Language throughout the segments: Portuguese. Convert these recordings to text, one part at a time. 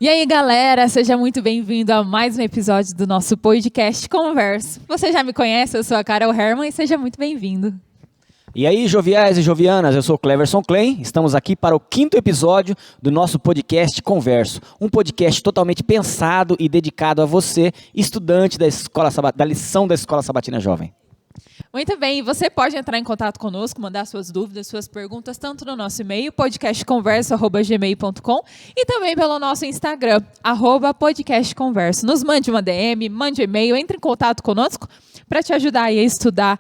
E aí, galera, seja muito bem-vindo a mais um episódio do nosso podcast Converso. Você já me conhece, eu sou a Carol Herman e seja muito bem-vindo. E aí, joviais e jovianas, eu sou o Cleverson Klein, estamos aqui para o 5º episódio do nosso podcast Converso, um podcast totalmente pensado e dedicado a você, estudante da lição da Escola Sabatina Jovem. Muito bem, e você pode entrar em contato conosco, mandar suas dúvidas, suas perguntas, tanto no nosso e-mail, podcastconverso@gmail.com e também pelo nosso Instagram, @podcastconverso. Nos mande uma DM, mande um e-mail, entre em contato conosco para te ajudar aí a estudar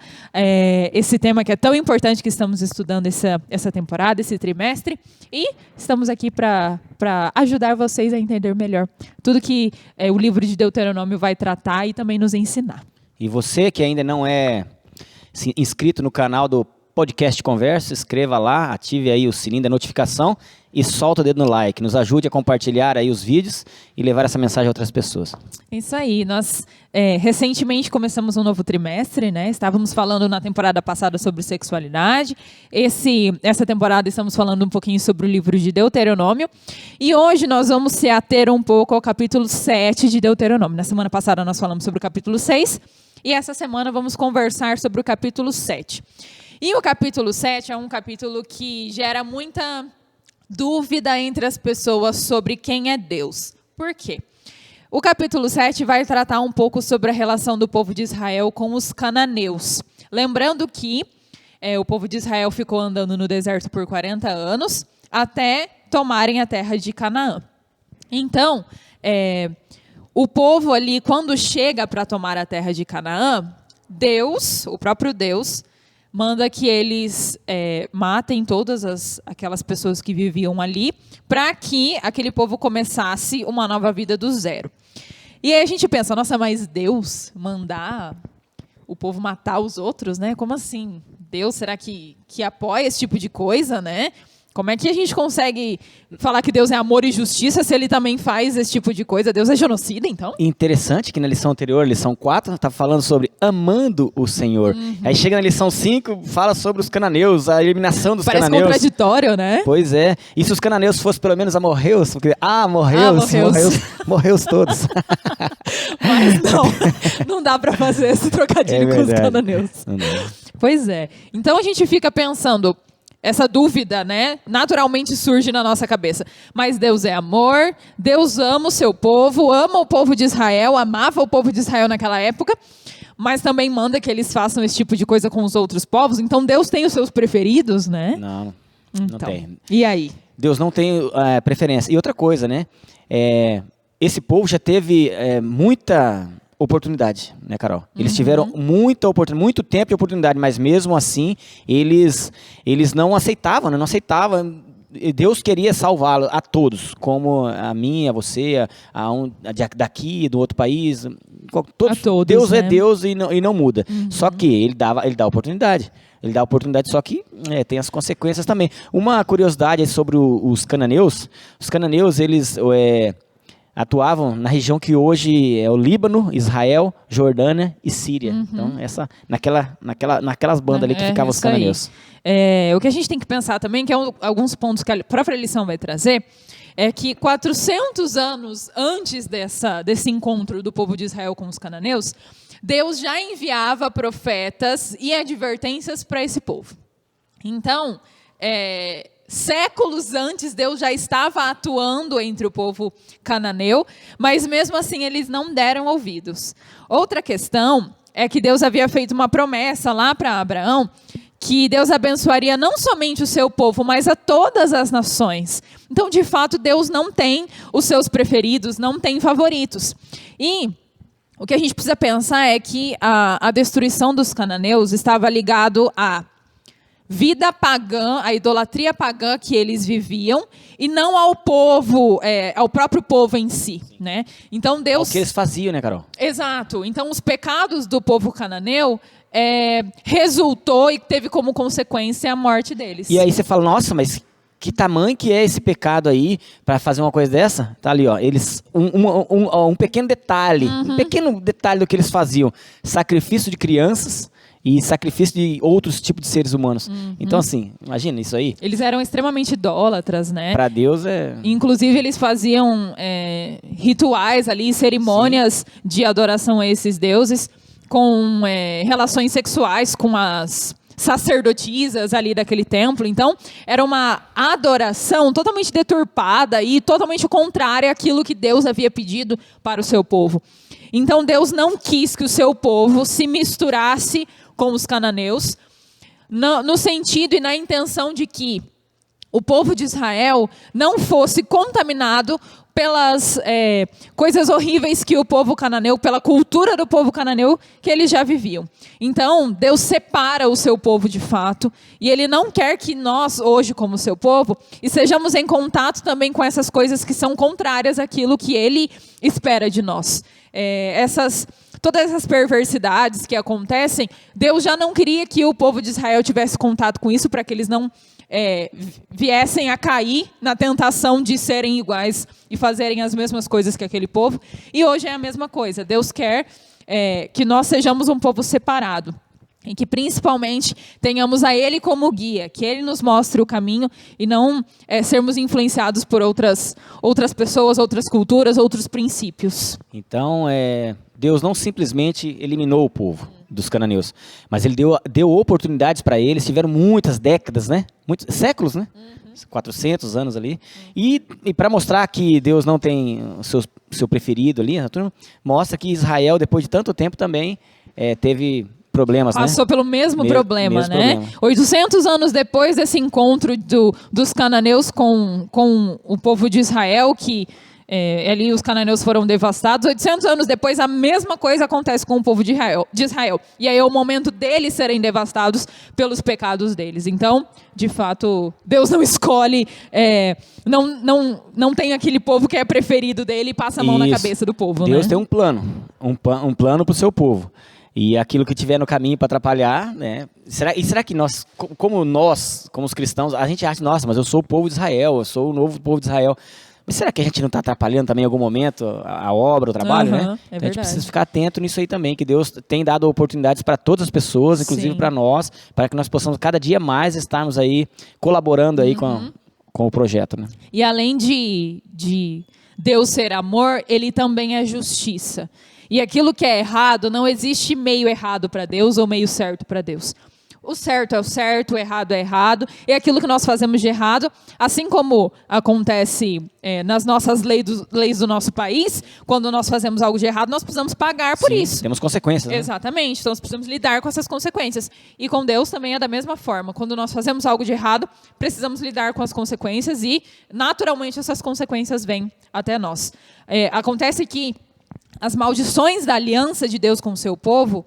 esse tema que é tão importante que estamos estudando essa temporada, esse trimestre. E estamos aqui para ajudar vocês a entender melhor tudo que o livro de Deuteronômio vai tratar e também nos ensinar. E você que ainda não é inscrito no canal do Podcast Converso, inscreva lá, ative aí o sininho da notificação e solta o dedo no like. Nos ajude a compartilhar aí os vídeos e levar essa mensagem a outras pessoas. Isso aí. Nós recentemente começamos um novo trimestre, né? Estávamos falando na temporada passada sobre sexualidade. Essa temporada estamos falando um pouquinho sobre o livro de Deuteronômio. E hoje nós vamos se ater um pouco ao capítulo 7 de Deuteronômio. Na semana passada nós falamos sobre o capítulo 6 e essa semana vamos conversar sobre o capítulo 7. E o capítulo 7 é um capítulo que gera muita dúvida entre as pessoas sobre quem é Deus. Por quê? O capítulo 7 vai tratar um pouco sobre a relação do povo de Israel com os cananeus. Lembrando que o povo de Israel ficou andando no deserto por 40 anos até tomarem a terra de Canaã. Então, o povo ali, quando chega para tomar a terra de Canaã, Deus, o próprio Deus, manda que eles matem todas aquelas pessoas que viviam ali, para que aquele povo começasse uma nova vida do zero. E aí a gente pensa, nossa, mas Deus mandar o povo matar os outros, né? Como assim? Deus, será que apoia esse tipo de coisa, né? Como é que a gente consegue falar que Deus é amor e justiça se ele também faz esse tipo de coisa? Deus é genocida, então? Interessante que na lição anterior, lição 4, está falando sobre amando o Senhor. Uhum. Aí chega na lição 5, fala sobre os cananeus, a eliminação dos cananeus. Parece contraditório, né? Pois é. E se os cananeus fossem pelo menos amorreus? Porque, morreus todos. Mas não dá para fazer esse trocadilho com os cananeus. Pois é. Então a gente fica pensando... Essa dúvida, né, naturalmente surge na nossa cabeça. Mas Deus é amor, Deus ama o seu povo, ama o povo de Israel, amava o povo de Israel naquela época, mas também manda que eles façam esse tipo de coisa com os outros povos. Então Deus tem os seus preferidos, né? Não tem. E aí? Deus não tem preferência. E outra coisa, né? Esse povo já teve muita oportunidade, né, Carol? Eles tiveram muita oportunidade, muito tempo de oportunidade, mas mesmo assim eles não aceitavam, né? Não aceitavam. Deus queria salvá-los a todos, como a mim, a você, daqui, do outro país. Todos, Deus, né? É Deus e não muda. Só que ele dá oportunidade. Ele dá oportunidade, só que tem as consequências também. Uma curiosidade sobre os cananeus. Os cananeus, eles atuavam na região que hoje é o Líbano, Israel, Jordânia e Síria. Então, naquelas bandas ali que ficavam os cananeus. O que a gente tem que pensar também, que alguns pontos que a própria lição vai trazer, é que 400 anos antes desse encontro do povo de Israel com os cananeus, Deus já enviava profetas e advertências para esse povo. Então, séculos antes, Deus já estava atuando entre o povo cananeu, mas mesmo assim eles não deram ouvidos. Outra questão é que Deus havia feito uma promessa lá para Abraão, que Deus abençoaria não somente o seu povo, mas a todas as nações. Então, de fato, Deus não tem os seus preferidos, não tem favoritos. E o que a gente precisa pensar é que a destruição dos cananeus estava ligado à vida pagã, a idolatria pagã que eles viviam, e não ao povo, ao próprio povo em si, né? Então Deus... O que eles faziam, né, Carol? Exato. Então os pecados do povo cananeu resultou e teve como consequência a morte deles. E aí você fala, nossa, mas que tamanho que é esse pecado aí para fazer uma coisa dessa? Tá ali, ó. Eles um pequeno detalhe, um pequeno detalhe do que eles faziam: sacrifício de crianças e sacrifício de outros tipos de seres humanos. Então, assim, imagina isso aí. Eles eram extremamente idólatras, né? Para Deus é... Inclusive, eles faziam rituais ali, cerimônias de adoração a esses deuses, com relações sexuais com as sacerdotisas ali daquele templo. Então, era uma adoração totalmente deturpada e totalmente contrária àquilo que Deus havia pedido para o seu povo. Então, Deus não quis que o seu povo se misturasse com os cananeus, no sentido e na intenção de que o povo de Israel não fosse contaminado pelas coisas horríveis que o povo cananeu, pela cultura do povo cananeu que eles já viviam. Então, Deus separa o seu povo de fato, e Ele não quer que nós, hoje, como seu povo, estejamos em contato também com essas coisas que são contrárias àquilo que Ele espera de nós. Todas essas perversidades que acontecem, Deus já não queria que o povo de Israel tivesse contato com isso, para que eles não viessem a cair na tentação de serem iguais e fazerem as mesmas coisas que aquele povo. E hoje é a mesma coisa. Deus quer que nós sejamos um povo separado, em que principalmente tenhamos a Ele como guia, que Ele nos mostre o caminho e não sermos influenciados por outras pessoas, outras culturas, outros princípios. Então, Deus não simplesmente eliminou o povo dos cananeus, mas Ele deu oportunidades para eles. Tiveram muitas décadas, né? Muitos séculos, né? 400 anos ali. E para mostrar que Deus não tem o seu preferido ali, mostra que Israel, depois de tanto tempo, também teve problemas, Passou pelo mesmo problema, né? 800 anos depois desse encontro dos cananeus com o povo de Israel, que ali os cananeus foram devastados. 800 anos depois, a mesma coisa acontece com o povo de Israel. E aí é o momento deles serem devastados pelos pecados deles. Então, de fato, Deus não escolhe, não tem aquele povo que é preferido dele e passa a mão na cabeça do povo. Deus né? tem um plano para o seu povo. E aquilo que tiver no caminho para atrapalhar, né? Será que nós, como os cristãos, a gente acha, nossa, mas eu sou o povo de Israel, eu sou o novo povo de Israel. Mas será que a gente não está atrapalhando também em algum momento a obra, o trabalho, né? É então a gente precisa ficar atento nisso aí também, que Deus tem dado oportunidades para todas as pessoas, inclusive para nós, para que nós possamos cada dia mais estarmos aí colaborando aí com o projeto, né? E além de Deus ser amor, Ele também é justiça. E aquilo que é errado, não existe meio errado para Deus ou meio certo para Deus. O certo é o certo, o errado é errado. E aquilo que nós fazemos de errado, assim como acontece nas nossas leis do nosso país, quando nós fazemos algo de errado, nós precisamos pagar por isso. Temos consequências. Né? Exatamente. Então nós precisamos lidar com essas consequências. E com Deus também é da mesma forma. Quando nós fazemos algo de errado, precisamos lidar com as consequências e, naturalmente, essas consequências vêm até nós. Acontece que as maldições da aliança de Deus com o seu povo,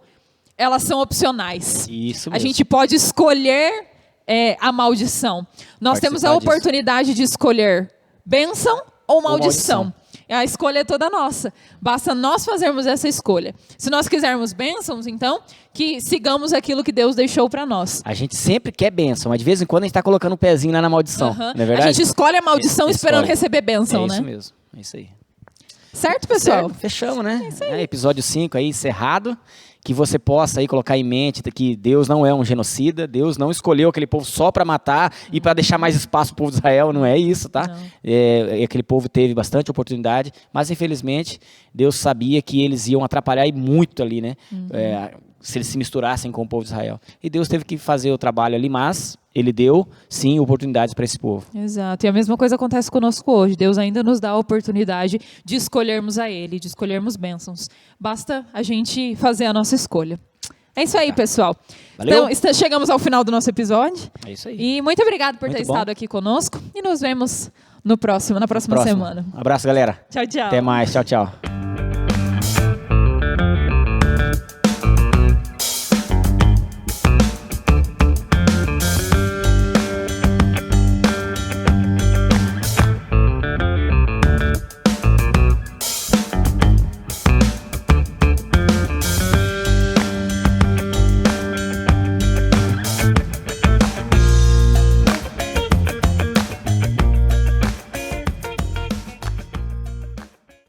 elas são opcionais. Isso mesmo. A gente pode escolher a maldição. Nós temos a oportunidade de escolher bênção ou maldição. A escolha é toda nossa. Basta nós fazermos essa escolha. Se nós quisermos bênçãos, então, que sigamos aquilo que Deus deixou para nós. A gente sempre quer bênção, mas de vez em quando a gente está colocando um pezinho lá na maldição. Não é verdade? A gente escolhe a maldição esperando receber bênção, né? É isso mesmo. É isso aí. Certo, pessoal? Certo, fechamos, né? Episódio 5 aí, encerrado. Que você possa aí colocar em mente que Deus não é um genocida, Deus não escolheu aquele povo só para matar e para deixar mais espaço para o povo de Israel, não é isso, tá? Aquele povo teve bastante oportunidade, mas infelizmente Deus sabia que eles iam atrapalhar e muito ali, né? Se eles se misturassem com o povo de Israel. E Deus teve que fazer o trabalho ali, mas Ele deu, sim, oportunidades para esse povo. Exato. E a mesma coisa acontece conosco hoje. Deus ainda nos dá a oportunidade de escolhermos a Ele, de escolhermos bênçãos. Basta a gente fazer a nossa escolha. É isso aí, pessoal. Valeu. Então, chegamos ao final do nosso episódio. É isso aí. E muito obrigado por ter estado aqui conosco. E nos vemos na próxima semana. Um abraço, galera. Tchau, tchau. Até mais. Tchau, tchau.